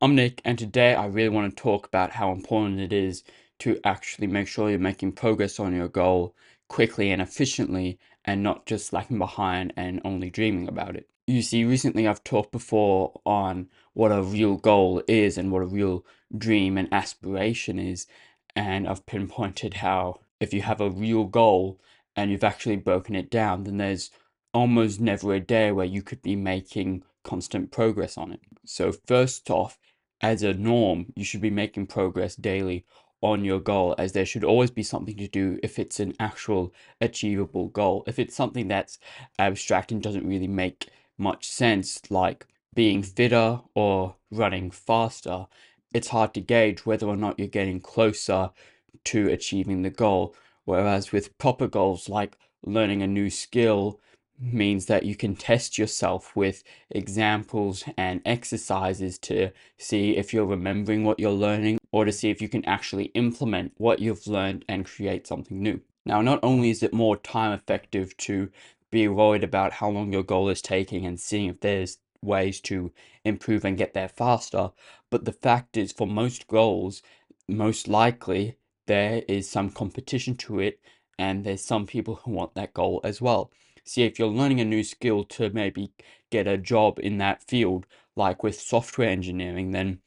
I'm Nick, and today I really want to talk about how important it is to actually make sure you're making progress on your goal quickly and efficiently and not just lacking behind and only dreaming about it. You see, recently I've talked before on what a real goal is and what a real dream and aspiration is, and I've pinpointed how if you have a real goal and you've actually broken it down, then there's almost never a day where you could be making constant progress on it. So first off, as a norm, you should be making progress daily on your goal, as there should always be something to do if it's an actual achievable goal. If it's something that's abstract and doesn't really make much sense, like being fitter or running faster, it's hard to gauge whether or not you're getting closer to achieving the goal. Whereas with proper goals like learning a new skill means that you can test yourself with examples and exercises to see if you're remembering what you're learning or to see if you can actually implement what you've learned and create something new. Now, not only is it more time effective to be worried about how long your goal is taking and seeing if there's ways to improve and get there faster, but the fact is for most goals, most likely there is some competition to it and there's some people who want that goal as well. See, if you're learning a new skill to maybe get a job in that field, like with software engineering, then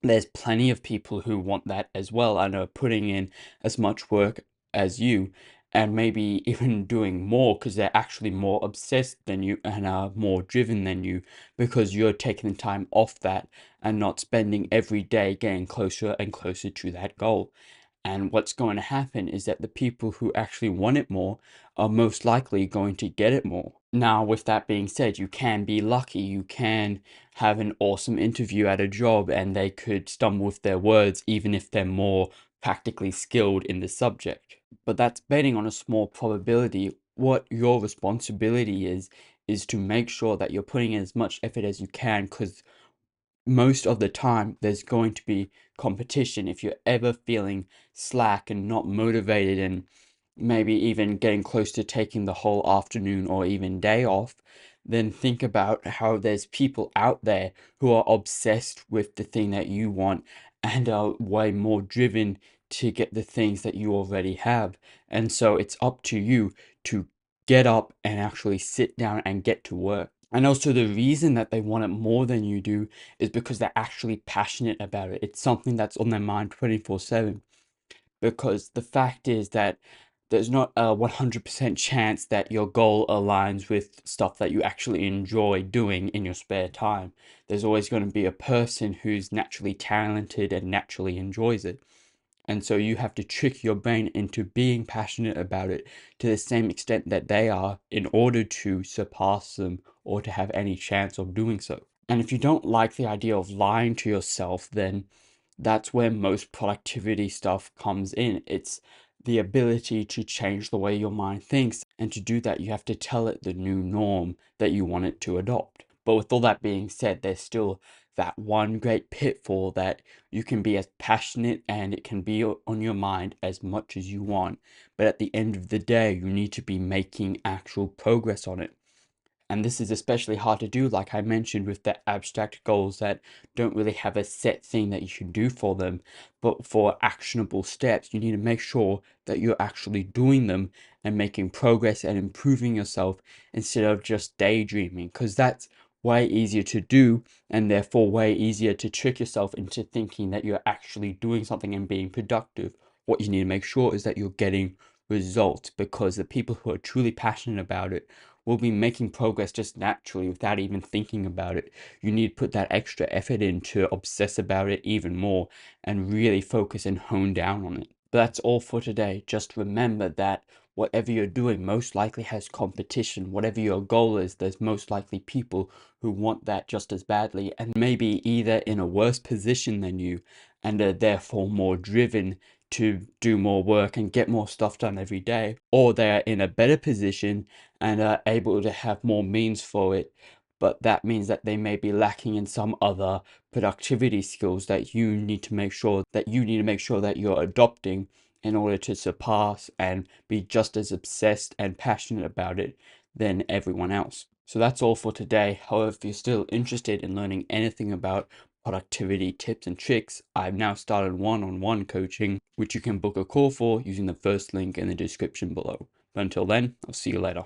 there's plenty of people who want that as well and are putting in as much work as you and maybe even doing more because they're actually more obsessed than you and are more driven than you because you're taking the time off that and not spending every day getting closer and closer to that goal. And what's going to happen is that the people who actually want it more are most likely going to get it more. Now, with that being said, you can be lucky. You can have an awesome interview at a job and they could stumble with their words, even if they're more practically skilled in the subject. But that's betting on a small probability. What your responsibility is to make sure that you're putting in as much effort as you can because most of the time there's going to be competition. If you're ever feeling slack and not motivated and maybe even getting close to taking the whole afternoon or even day off, then think about how there's people out there who are obsessed with the thing that you want and are way more driven to get the things that you already have. And so it's up to you to get up and actually sit down and get to work. And also, the reason that they want it more than you do is because they're actually passionate about it. It's something that's on their mind 24/7. Because the fact is that there's not a 100% chance that your goal aligns with stuff that you actually enjoy doing in your spare time. There's always going to be a person who's naturally talented and naturally enjoys it. And so you have to trick your brain into being passionate about it to the same extent that they are in order to surpass them or to have any chance of doing so. And if you don't like the idea of lying to yourself, then that's where most productivity stuff comes in. It's the ability to change the way your mind thinks. And to do that, you have to tell it the new norm that you want it to adopt. But with all that being said, there's still that one great pitfall that you can be as passionate and it can be on your mind as much as you want. But at the end of the day, you need to be making actual progress on it. And this is especially hard to do, like I mentioned, with the abstract goals that don't really have a set thing that you should do for them. But for actionable steps, you need to make sure that you're actually doing them and making progress and improving yourself instead of just daydreaming, because that's way easier to do and therefore way easier to trick yourself into thinking that you're actually doing something and being productive. What you need to make sure is that you're getting results, because the people who are truly passionate about it will be making progress just naturally without even thinking about it. You need to put that extra effort in to obsess about it even more and really focus and hone down on it. But that's all for today. Just remember that whatever you're doing most likely has competition. Whatever your goal is, there's most likely people who want that just as badly and maybe either in a worse position than you and are therefore more driven to do more work and get more stuff done every day, or they're in a better position and are able to have more means for it, but that means that they may be lacking in some other productivity skills that you need to make sure that you're adopting in order to surpass and be just as obsessed and passionate about it than everyone else. So that's all for today. However, if you're still interested in learning anything about productivity tips and tricks, I've now started one-on-one coaching, which you can book a call for using the first link in the description below. But until then, I'll see you later.